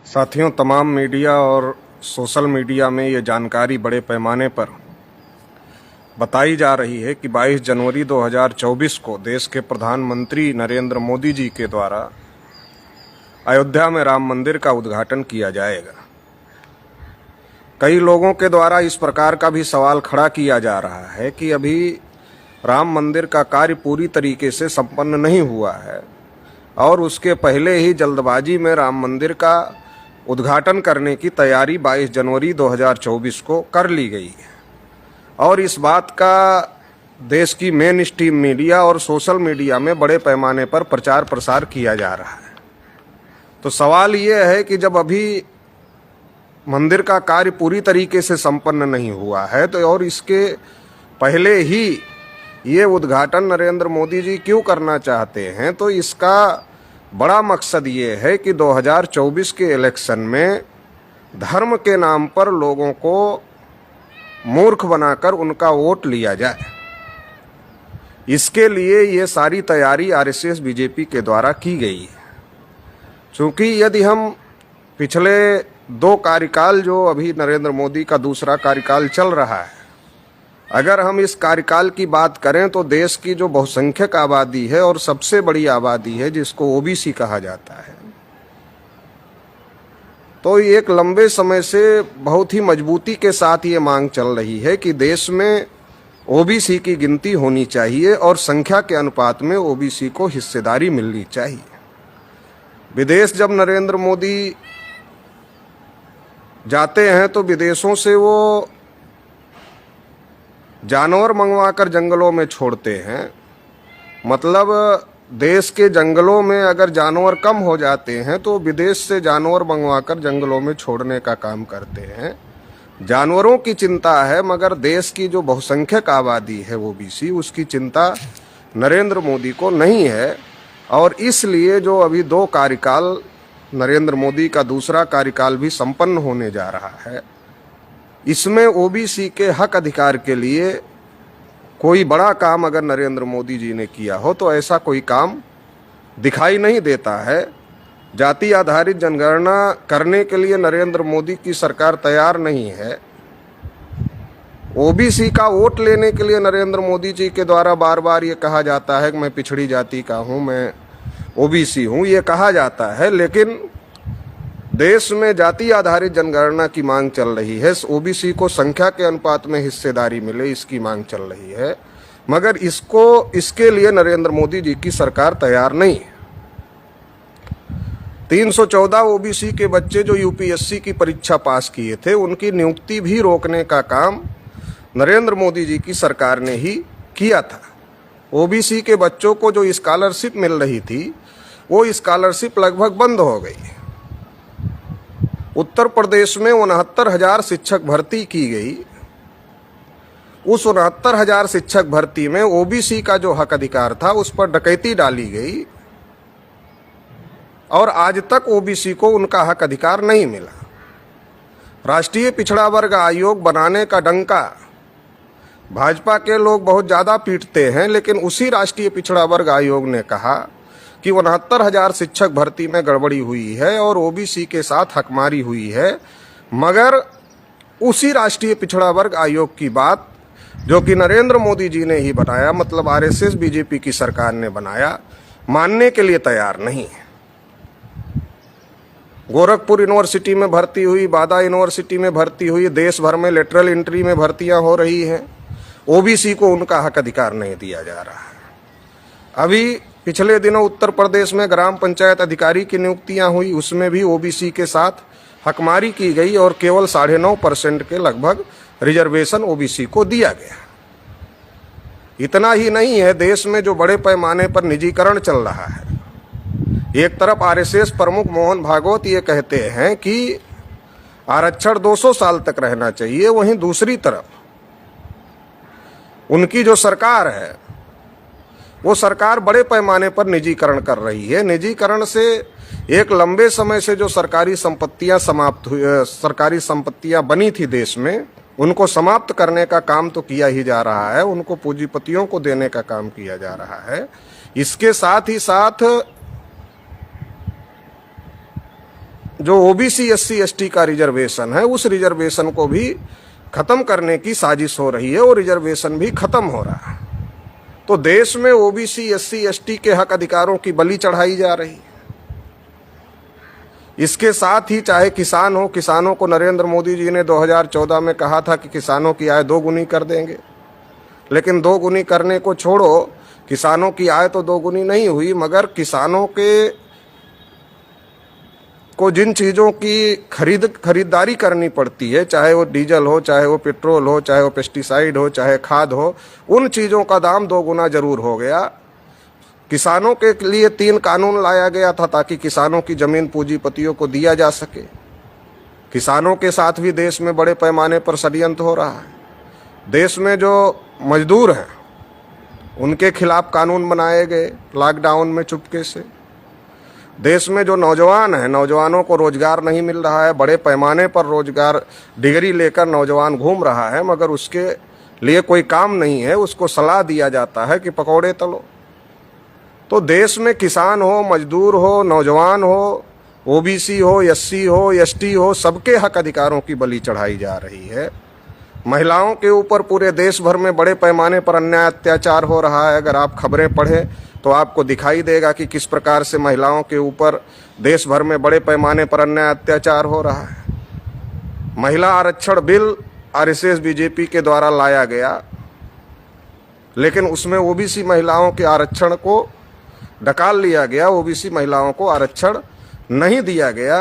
साथियों, तमाम मीडिया और सोशल मीडिया में ये जानकारी बड़े पैमाने पर बताई जा रही है कि 22 जनवरी 2024 को देश के प्रधानमंत्री नरेंद्र मोदी जी के द्वारा अयोध्या में राम मंदिर का उद्घाटन किया जाएगा। कई लोगों के द्वारा इस प्रकार का भी सवाल खड़ा किया जा रहा है कि अभी राम मंदिर का कार्य पूरी तरीके से संपन्न नहीं हुआ है और उसके पहले ही जल्दबाजी में राम मंदिर का उद्घाटन करने की तैयारी 22 जनवरी 2024 को कर ली गई है। और इस बात का देश की मेन स्ट्रीम मीडिया और सोशल मीडिया में बड़े पैमाने पर प्रचार प्रसार किया जा रहा है। तो सवाल ये है कि जब अभी मंदिर का कार्य पूरी तरीके से संपन्न नहीं हुआ है तो और इसके पहले ही ये उद्घाटन नरेंद्र मोदी जी क्यों करना चाहते हैं, तो इसका बड़ा मकसद ये है कि 2024 के इलेक्शन में धर्म के नाम पर लोगों को मूर्ख बनाकर उनका वोट लिया जाए। इसके लिए ये सारी तैयारी आरएसएस बीजेपी के द्वारा की गई है। क्योंकि यदि हम पिछले 2 कार्यकाल, जो अभी नरेंद्र मोदी का दूसरा कार्यकाल चल रहा है, अगर हम इस कार्यकाल की बात करें तो देश की जो बहुसंख्यक आबादी है और सबसे बड़ी आबादी है जिसको ओबीसी कहा जाता है, तो एक लंबे समय से बहुत ही मजबूती के साथ ये मांग चल रही है कि देश में ओबीसी की गिनती होनी चाहिए और संख्या के अनुपात में ओबीसी को हिस्सेदारी मिलनी चाहिए। विदेश जब नरेंद्र मोदी जाते हैं तो विदेशों से वो जानवर मंगवाकर जंगलों में छोड़ते हैं। मतलब देश के जंगलों में अगर जानवर कम हो जाते हैं तो विदेश से जानवर मंगवाकर जंगलों में छोड़ने का काम करते हैं। जानवरों की चिंता है, मगर देश की जो बहुसंख्यक आबादी है ओबीसी, उसकी चिंता नरेंद्र मोदी को नहीं है। और इसलिए जो अभी 2 कार्यकाल नरेंद्र मोदी का दूसरा कार्यकाल भी संपन्न होने जा रहा है, इसमें ओबीसी के हक अधिकार के लिए कोई बड़ा काम अगर नरेंद्र मोदी जी ने किया हो तो ऐसा कोई काम दिखाई नहीं देता है। जाति आधारित जनगणना करने के लिए नरेंद्र मोदी की सरकार तैयार नहीं है। ओबीसी का वोट लेने के लिए नरेंद्र मोदी जी के द्वारा बार बार ये कहा जाता है कि मैं पिछड़ी जाति का हूँ, मैं ओबीसी हूँ, ये कहा जाता है, लेकिन देश में जाति आधारित जनगणना की मांग चल रही है। ओबीसी को संख्या के अनुपात में हिस्सेदारी मिले, इसकी मांग चल रही है, मगर इसके लिए नरेंद्र मोदी जी की सरकार तैयार नहीं है। 314 ओबीसी के बच्चे जो यूपीएससी की परीक्षा पास किए थे, उनकी नियुक्ति भी रोकने का काम नरेंद्र मोदी जी की सरकार ने ही किया था। ओबीसी के बच्चों को जो स्कॉलरशिप मिल रही थी, वो स्कॉलरशिप लगभग बंद हो गई। उत्तर प्रदेश में 69,000 शिक्षक भर्ती की गई। उस 69,000 शिक्षक भर्ती में ओबीसी का जो हक अधिकार था उस पर डकैती डाली गई और आज तक ओबीसी को उनका हक अधिकार नहीं मिला। राष्ट्रीय पिछड़ा वर्ग आयोग बनाने का डंका भाजपा के लोग बहुत ज़्यादा पीटते हैं, लेकिन उसी राष्ट्रीय पिछड़ा वर्ग आयोग ने कहा कि 69,000 शिक्षक भर्ती में गड़बड़ी हुई है और ओबीसी के साथ हकमारी हुई है, मगर उसी राष्ट्रीय पिछड़ा वर्ग आयोग की बात जो कि नरेंद्र मोदी जी ने ही बनाया, मतलब आरएसएस बीजेपी की सरकार ने बनाया, मानने के लिए तैयार नहीं है। गोरखपुर यूनिवर्सिटी में भर्ती हुई, बादा यूनिवर्सिटी में भर्ती हुई, देश भर में लेटरल एंट्री में भर्तियां हो रही हैं, ओबीसी को उनका हक अधिकार नहीं दिया जा रहा है। अभी पिछले दिनों उत्तर प्रदेश में ग्राम पंचायत अधिकारी की नियुक्तियां हुई, उसमें भी ओबीसी के साथ हकमारी की गई और केवल 9.5% के लगभग रिजर्वेशन ओबीसी को दिया गया। इतना ही नहीं है, देश में जो बड़े पैमाने पर निजीकरण चल रहा है, एक तरफ आरएसएस प्रमुख मोहन भागवत ये कहते हैं कि आरक्षण 200 साल तक रहना चाहिए, वहीं दूसरी तरफ उनकी जो सरकार है वो सरकार बड़े पैमाने पर निजीकरण कर रही है। निजीकरण से एक लंबे समय से जो सरकारी संपत्तियां बनी थी देश में, उनको समाप्त करने का काम तो किया ही जा रहा है, उनको पूंजीपतियों को देने का काम किया जा रहा है। इसके साथ ही साथ जो ओबीसी एससी एसटी का रिजर्वेशन है, उस रिजर्वेशन को भी खत्म करने की साजिश हो रही है और रिजर्वेशन भी खत्म हो रहा है। तो देश में ओबीसी एससी एसटी के हक अधिकारों की बलि चढ़ाई जा रही है। इसके साथ ही चाहे किसान हो, किसानों को नरेंद्र मोदी जी ने 2014 में कहा था कि किसानों की आय 2 गुनी कर देंगे, लेकिन 2 गुनी करने को छोड़ो, किसानों की आय तो 2 गुनी नहीं हुई, मगर किसानों को जिन चीज़ों की खरीदारी करनी पड़ती है, चाहे वो डीजल हो, चाहे वो पेट्रोल हो, चाहे वो पेस्टिसाइड हो, चाहे खाद हो, उन चीज़ों का दाम 2 गुना जरूर हो गया। किसानों के लिए 3 कानून लाया गया था ताकि किसानों की जमीन पूंजीपतियों को दिया जा सके। किसानों के साथ भी देश में बड़े पैमाने पर षड्यंत्र हो रहा है। देश में जो मजदूर हैं उनके खिलाफ कानून बनाए गए लॉकडाउन में चुपके से। देश में जो नौजवान हैं, नौजवानों को रोजगार नहीं मिल रहा है, बड़े पैमाने पर रोजगार डिग्री लेकर नौजवान घूम रहा है, मगर उसके लिए कोई काम नहीं है, उसको सलाह दिया जाता है कि पकौड़े तलो। तो देश में किसान हो, मजदूर हो, नौजवान हो, ओबीसी हो, एससी हो, एसटी हो, सबके हक अधिकारों की बलि चढ़ाई जा रही है। महिलाओं के ऊपर पूरे देश भर में बड़े पैमाने पर अन्याय अत्याचार हो रहा है। अगर आप खबरें पढ़ें तो आपको दिखाई देगा कि किस प्रकार से महिलाओं के ऊपर देश भर में बड़े पैमाने पर अन्याय अत्याचार हो रहा है। महिला आरक्षण बिल आरएसएस बीजेपी के द्वारा लाया गया, लेकिन उसमें ओबीसी महिलाओं के आरक्षण को ढकाल लिया गया, ओबीसी महिलाओं को आरक्षण नहीं दिया गया।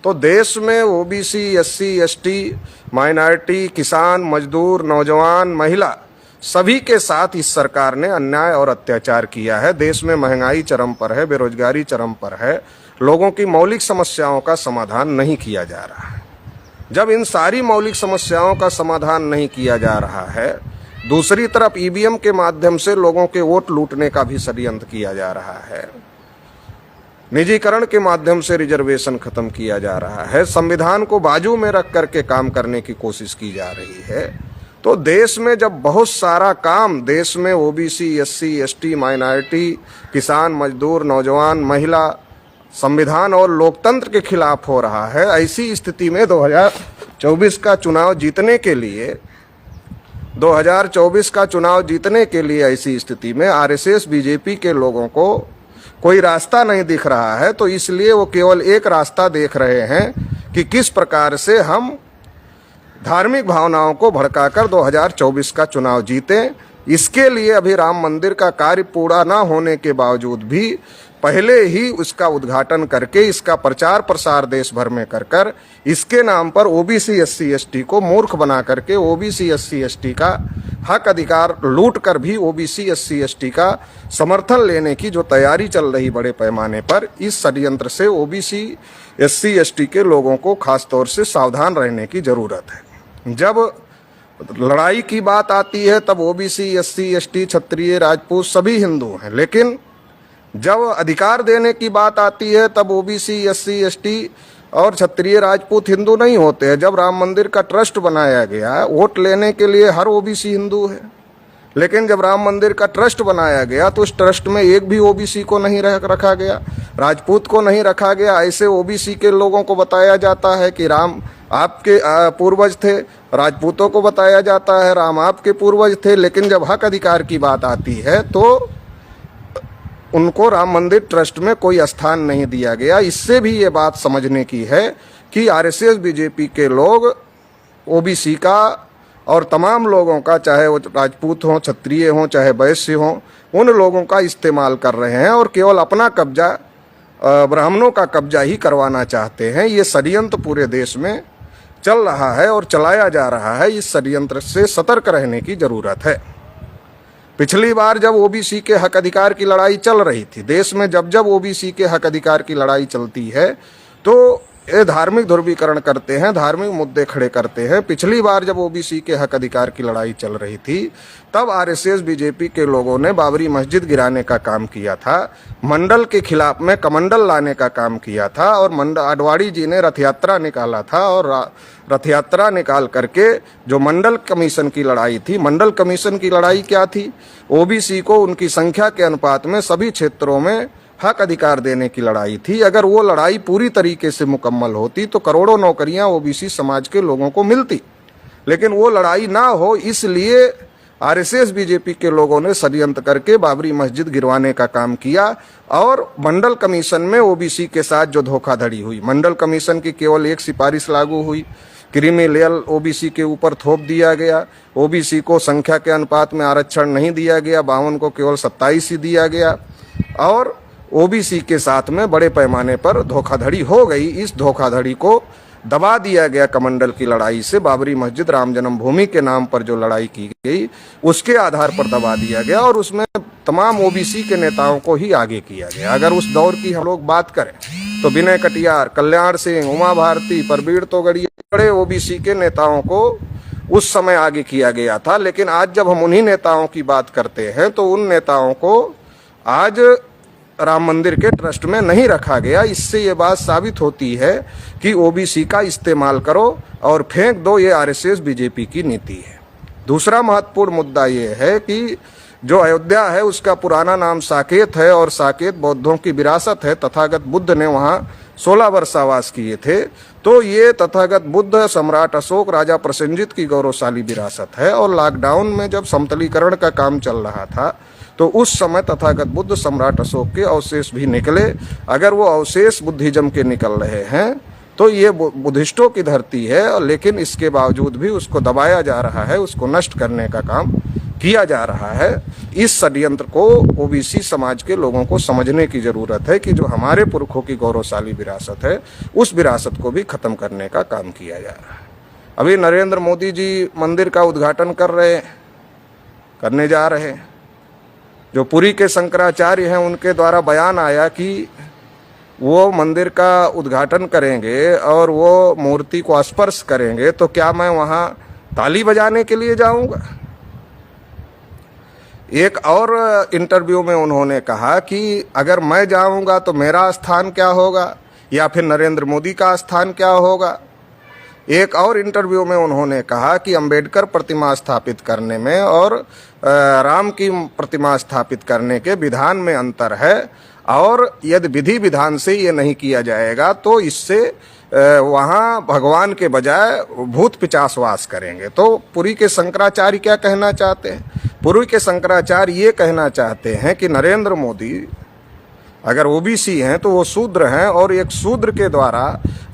तो देश में ओबीसी, एससी, एसटी, माइनॉरिटी, किसान, मजदूर, नौजवान, महिला सभी के साथ इस सरकार ने अन्याय और अत्याचार किया है। देश में महंगाई चरम पर है, बेरोजगारी चरम पर है, लोगों की मौलिक समस्याओं का समाधान नहीं किया जा रहा है। जब इन सारी मौलिक समस्याओं का समाधान नहीं किया जा रहा है, दूसरी तरफ ईवीएम के माध्यम से लोगों के वोट लूटने का भी षड्यंत्र किया जा रहा है, निजीकरण के माध्यम से रिजर्वेशन खत्म किया जा रहा है, संविधान को बाजू में रख करके काम करने की कोशिश की जा रही है। तो देश में जब बहुत सारा काम देश में ओबीसी, एससी, एसटी, माइनॉरिटी, किसान, मजदूर, नौजवान, महिला, संविधान और लोकतंत्र के खिलाफ हो रहा है, ऐसी स्थिति में 2024 का चुनाव जीतने के लिए ऐसी स्थिति में आरएसएस बीजेपी के लोगों को कोई रास्ता नहीं दिख रहा है। तो इसलिए वो केवल एक रास्ता देख रहे हैं कि किस प्रकार से हम धार्मिक भावनाओं को भड़काकर 2024 का चुनाव जीतें। इसके लिए अभी राम मंदिर का कार्य पूरा ना होने के बावजूद भी पहले ही उसका उद्घाटन करके इसका प्रचार प्रसार देश भर में कर इसके नाम पर ओबीसी, एससी, एसटी को मूर्ख बना करके ओबीसी, एससी, एसटी का हक अधिकार लूट कर भी ओबीसी, एससी, एसटी का समर्थन लेने की जो तैयारी चल रही बड़े पैमाने पर, इस षड्यंत्र से ओबीसी, एससी, एसटी के लोगों को खास तौर से सावधान रहने की जरूरत है। जब लड़ाई की बात आती है तब ओबीसी, एससी, एसटी, क्षत्रिय, राजपूत सभी हिंदू हैं, लेकिन जब अधिकार देने की बात आती है तब ओबीसी, एससी, एसटी और क्षत्रिय, राजपूत हिंदू नहीं होते हैं। जब राम मंदिर का ट्रस्ट बनाया गया, वोट लेने के लिए हर ओबीसी हिंदू है, लेकिन जब राम मंदिर का ट्रस्ट बनाया गया तो उस ट्रस्ट में एक भी ओबीसी को नहीं रखा गया, राजपूत को नहीं रखा गया। ऐसे ओबीसी के लोगों को बताया जाता है कि राम आपके पूर्वज थे, राजपूतों को बताया जाता है राम आपके पूर्वज थे, लेकिन जब हक अधिकार की बात आती है तो उनको राम मंदिर ट्रस्ट में कोई स्थान नहीं दिया गया। इससे भी ये बात समझने की है कि आरएसएस बीजेपी के लोग ओबीसी का और तमाम लोगों का, चाहे वो राजपूत हों, क्षत्रिय हों, चाहे वैश्य हों, उन लोगों का इस्तेमाल कर रहे हैं और केवल अपना कब्जा, ब्राह्मणों का कब्जा ही करवाना चाहते हैं। ये षड्यंत्र पूरे देश में चल रहा है और चलाया जा रहा है। इस षड्यंत्र से सतर्क रहने की जरूरत है। पिछली बार जब ओबीसी के हक अधिकार की लड़ाई चल रही थी, देश में जब ओबीसी के हक अधिकार की लड़ाई चलती है तो ये धार्मिक ध्रुवीकरण करते हैं, धार्मिक मुद्दे खड़े करते हैं। पिछली बार जब ओबीसी के हक अधिकार की लड़ाई चल रही थी तब आरएसएस बीजेपी के लोगों ने बाबरी मस्जिद गिराने का काम किया था, मंडल के खिलाफ में कमंडल लाने का काम किया था और आडवाणी जी ने रथ यात्रा निकाला था और रथ यात्रा निकाल करके जो मंडल कमीशन की लड़ाई थी, मंडल कमीशन की लड़ाई क्या थी? ओबीसी को उनकी संख्या के अनुपात में सभी क्षेत्रों में हक अधिकार देने की लड़ाई थी। अगर वो लड़ाई पूरी तरीके से मुकम्मल होती तो करोड़ों नौकरियां ओबीसी समाज के लोगों को मिलती, लेकिन वो लड़ाई ना हो इसलिए आरएसएस बीजेपी के लोगों ने षड्यंत्र करके बाबरी मस्जिद गिरवाने का काम किया। और मंडल कमीशन में ओबीसी के साथ जो धोखाधड़ी हुई, मंडल कमीशन की केवल एक सिफारिश लागू हुई, क्रीमिलेयर ओबीसी के ऊपर थोप दिया गया, ओबीसी को संख्या के अनुपात में आरक्षण नहीं दिया गया, 52 को केवल 27 ही दिया गया, और ओबीसी के साथ में बड़े पैमाने पर धोखाधड़ी हो गई। इस धोखाधड़ी को दबा दिया गया कमंडल की लड़ाई से। बाबरी मस्जिद राम जन्मभूमि के नाम पर जो लड़ाई की गई उसके आधार पर दबा दिया गया और उसमें तमाम ओबीसी के नेताओं को ही आगे किया गया। अगर उस दौर की हम लोग बात करें तो विनय कटियार, कल्याण सिंह, उमा भारती, परवीर तोगड़िया, बड़े ओबीसी के नेताओं को उस समय आगे किया गया था। लेकिन आज जब हम उन्हीं नेताओं की बात करते हैं तो उन नेताओं को आज राम मंदिर के ट्रस्ट में नहीं रखा गया। इससे ये बात साबित होती है कि ओबीसी का इस्तेमाल करो और फेंक दो, ये आरएसएस बीजेपी की नीति है। दूसरा महत्वपूर्ण मुद्दा ये है कि जो अयोध्या है उसका पुराना नाम साकेत है और साकेत बौद्धों की विरासत है। तथागत बुद्ध ने वहाँ 16 वर्षावास किए थे, तो ये तथागत बुद्ध सम्राट अशोक, राजा प्रसेनजित की गौरवशाली विरासत है। और लॉकडाउन में जब समतलीकरण का काम चल रहा था तो उस समय तथागत बुद्ध सम्राट अशोक के अवशेष भी निकले। अगर वो अवशेष बुद्धिज्म के निकल रहे हैं तो ये बुद्धिस्टों की धरती है, लेकिन इसके बावजूद भी उसको दबाया जा रहा है, उसको नष्ट करने का काम किया जा रहा है। इस षड्यंत्र को ओबीसी समाज के लोगों को समझने की जरूरत है कि जो हमारे पुरखों की गौरवशाली विरासत है उस विरासत को भी खत्म करने का काम किया जा रहा है। अभी नरेंद्र मोदी जी मंदिर का उद्घाटन करने जा रहे हैं। जो पुरी के शंकराचार्य हैं उनके द्वारा बयान आया कि वो मंदिर का उद्घाटन करेंगे और वो मूर्ति को स्पर्श करेंगे, तो क्या मैं वहाँ ताली बजाने के लिए जाऊँगा? एक और इंटरव्यू में उन्होंने कहा कि अगर मैं जाऊँगा तो मेरा स्थान क्या होगा या फिर नरेंद्र मोदी का स्थान क्या होगा। एक और इंटरव्यू में उन्होंने कहा कि अंबेडकर प्रतिमा स्थापित करने में और राम की प्रतिमा स्थापित करने के विधान में अंतर है, और यदि विधि विधान से ये नहीं किया जाएगा तो इससे वहाँ भगवान के बजाय भूत पिशाच वास करेंगे। तो पुरी के शंकराचार्य क्या कहना चाहते हैं? पुरी के शंकराचार्य ये कहना चाहते हैं कि नरेंद्र मोदी अगर ओबीसी हैं तो वो शूद्र हैं और एक शूद्र के द्वारा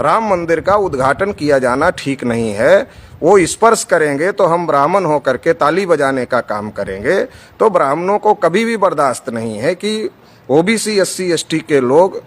राम मंदिर का उद्घाटन किया जाना ठीक नहीं है। वो स्पर्श करेंगे तो हम ब्राह्मण होकर के ताली बजाने का काम करेंगे। तो ब्राह्मणों को कभी भी बर्दाश्त नहीं है कि ओबीसी SC ST के लोग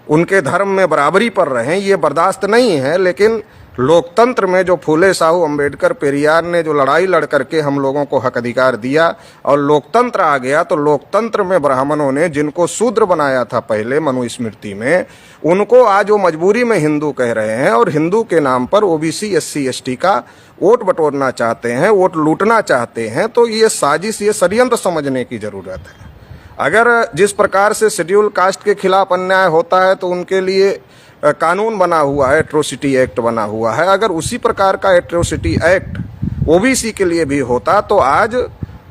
उनके धर्म में बराबरी पर रहें, ये बर्दाश्त नहीं है। लेकिन लोकतंत्र में जो फूले साहू अम्बेडकर पेरियार ने जो लड़ाई लड़ करके हम लोगों को हक अधिकार दिया और लोकतंत्र आ गया, तो लोकतंत्र में ब्राह्मणों ने जिनको शूद्र बनाया था पहले मनुस्मृति में, उनको आज वो मजबूरी में हिंदू कह रहे हैं और हिंदू के नाम पर ओबीसी SC ST का वोट बटोरना चाहते हैं, वोट लूटना चाहते हैं। तो ये साजिश, ये षड्यंत्र समझने की जरूरत है। अगर जिस प्रकार से शेड्यूल कास्ट के खिलाफ अन्याय होता है तो उनके लिए कानून बना हुआ है, एट्रोसिटी एक्ट बना हुआ है, अगर उसी प्रकार का एट्रोसिटी एक्ट ओबीसी के लिए भी होता तो आज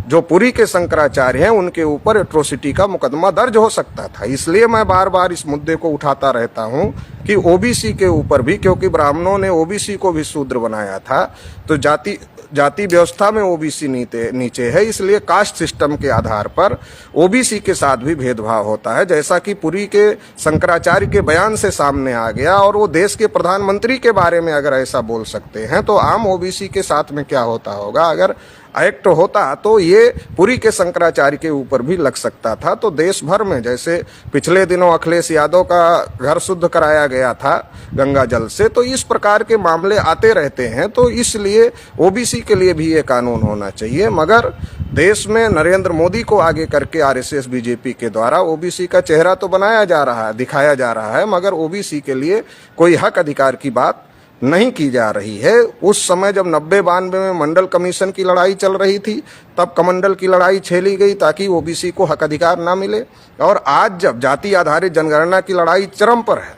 जो पुरी के शंकराचार्य हैं उनके ऊपर एट्रोसिटी का मुकदमा दर्ज हो सकता था। इसलिए मैं बार बार इस मुद्दे को उठाता रहता हूं कि ओबीसी के ऊपर भी, क्योंकि ब्राह्मणों ने ओबीसी को भी शूद्र बनाया था, तो जाति व्यवस्था में ओबीसी नीचे है, इसलिए कास्ट सिस्टम के आधार पर ओबीसी के साथ भी भेदभाव होता है, जैसा कि पुरी के शंकराचार्य के बयान से सामने आ गया। और वो देश के प्रधानमंत्री के बारे में अगर ऐसा बोल सकते हैं तो आम ओबीसी के साथ में क्या होता होगा। अगर एक्ट होता तो ये पुरी के शंकराचार्य के ऊपर भी लग सकता था। तो देश भर में, जैसे पिछले दिनों अखिलेश यादव का घर शुद्ध कराया गया था गंगा जल से, तो इस प्रकार के मामले आते रहते हैं। तो इसलिए ओबीसी के लिए भी ये कानून होना चाहिए। मगर देश में नरेंद्र मोदी को आगे करके आरएसएस बीजेपी के द्वारा ओबीसी का चेहरा तो बनाया जा रहा है, दिखाया जा रहा है, मगर ओबीसी के लिए कोई हक अधिकार की बात नहीं की जा रही है। उस समय जब 90-92 में मंडल कमीशन की लड़ाई चल रही थी तब कमंडल की लड़ाई छेड़ी गई ताकि ओबीसी को हक अधिकार ना मिले। और आज जब जाति आधारित जनगणना की लड़ाई चरम पर है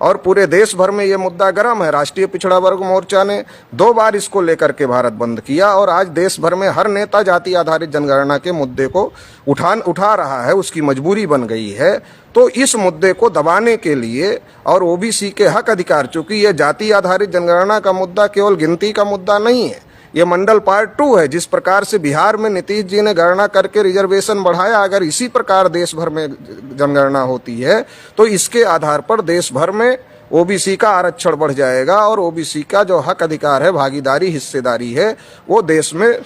और पूरे देश भर में ये मुद्दा गर्म है। राष्ट्रीय पिछड़ा वर्ग मोर्चा ने 2 बार इसको लेकर के भारत बंद किया और आज देश भर में हर नेता जाति आधारित जनगणना के मुद्दे को उठा रहा है, उसकी मजबूरी बन गई है। तो इस मुद्दे को दबाने के लिए और ओबीसी के हक अधिकार, चूंकि ये जाति आधारित जनगणना का मुद्दा केवल गिनती का मुद्दा नहीं है, ये मंडल पार्ट 2 है। जिस प्रकार से बिहार में नीतीश जी ने गणना करके रिजर्वेशन बढ़ाया, अगर इसी प्रकार देश भर में जनगणना होती है तो इसके आधार पर देश भर में ओबीसी का आरक्षण बढ़ जाएगा और ओबीसी का जो हक अधिकार है, भागीदारी, हिस्सेदारी है, वो देश में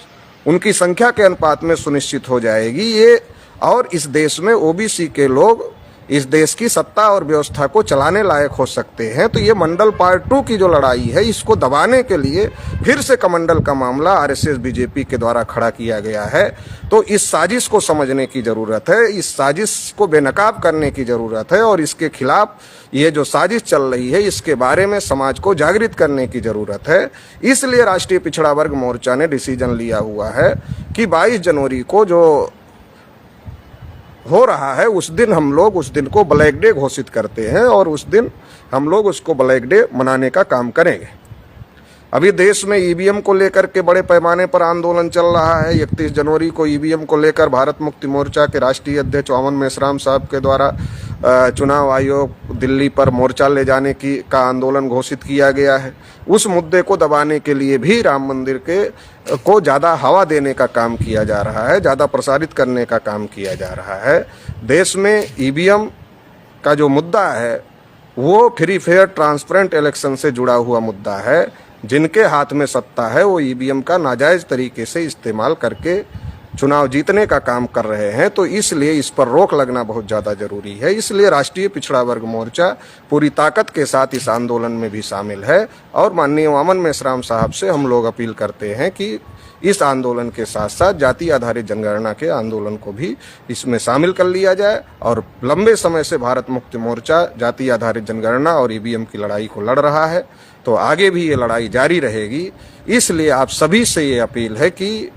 उनकी संख्या के अनुपात में सुनिश्चित हो जाएगी। ये और इस देश में ओबीसी के लोग इस देश की सत्ता और व्यवस्था को चलाने लायक हो सकते हैं। तो ये मंडल पार्ट 2 की जो लड़ाई है, इसको दबाने के लिए फिर से कमंडल का मामला आरएसएस बीजेपी के द्वारा खड़ा किया गया है। तो इस साजिश को समझने की जरूरत है, इस साजिश को बेनकाब करने की जरूरत है और इसके खिलाफ ये जो साजिश चल रही है, इसके बारे में समाज को जागृत करने की जरूरत है। इसलिए राष्ट्रीय पिछड़ा वर्ग मोर्चा ने डिसीजन लिया हुआ है कि 22 जनवरी को जो हो रहा है, उस दिन को ब्लैक डे घोषित करते हैं और उस दिन हम लोग उसको ब्लैक डे मनाने का काम करेंगे। अभी देश में ईवीएम को लेकर के बड़े पैमाने पर आंदोलन चल रहा है। 31 जनवरी को ईवीएम को लेकर भारत मुक्ति मोर्चा के राष्ट्रीय अध्यक्ष वामन मेश्राम साहब के द्वारा चुनाव आयोग दिल्ली पर मोर्चा ले जाने का आंदोलन घोषित किया गया है। उस मुद्दे को दबाने के लिए भी राम मंदिर को ज़्यादा हवा देने का काम किया जा रहा है, ज़्यादा प्रसारित करने का काम किया जा रहा है। देश में ईवीएम का जो मुद्दा है वो फ्री फेयर ट्रांसपेरेंट इलेक्शन से जुड़ा हुआ मुद्दा है। जिनके हाथ में सत्ता है वो ईवीएम का नाजायज तरीके से इस्तेमाल करके चुनाव जीतने का काम कर रहे हैं। तो इसलिए इस पर रोक लगना बहुत ज़्यादा जरूरी है। इसलिए राष्ट्रीय पिछड़ा वर्ग मोर्चा पूरी ताकत के साथ इस आंदोलन में भी शामिल है और माननीय वामन मेश्राम साहब से हम लोग अपील करते हैं कि इस आंदोलन के साथ साथ जाति आधारित जनगणना के आंदोलन को भी इसमें शामिल कर लिया जाए। और लंबे समय से भारत मुक्ति मोर्चा जाति आधारित जनगणना और ईवीएम की लड़ाई को लड़ रहा है, तो आगे भी ये लड़ाई जारी रहेगी। इसलिए आप सभी से ये अपील है कि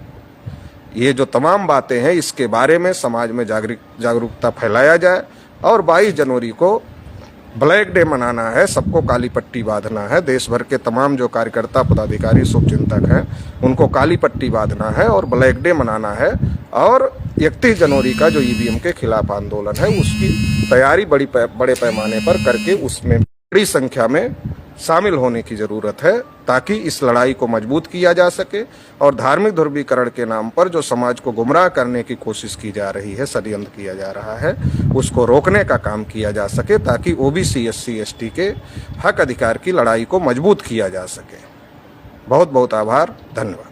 ये जो तमाम बातें हैं इसके बारे में समाज में जागरूकता फैलाया जाए और 22 जनवरी को ब्लैक डे मनाना है, सबको काली पट्टी बांधना है। देश भर के तमाम जो कार्यकर्ता, पदाधिकारी, शुभचिंतक हैं उनको काली पट्टी बांधना है और ब्लैक डे मनाना है। और 31 जनवरी का जो ईवीएम के खिलाफ आंदोलन है उसकी तैयारी बड़े पैमाने पर करके उसमें बड़ी संख्या में शामिल होने की जरूरत है ताकि इस लड़ाई को मजबूत किया जा सके और धार्मिक ध्रुवीकरण के नाम पर जो समाज को गुमराह करने की कोशिश की जा रही है, षड्यंत्र किया जा रहा है, उसको रोकने का काम किया जा सके ताकि ओबीसी, एससी, एसटी के हक अधिकार की लड़ाई को मजबूत किया जा सके। बहुत बहुत आभार, धन्यवाद।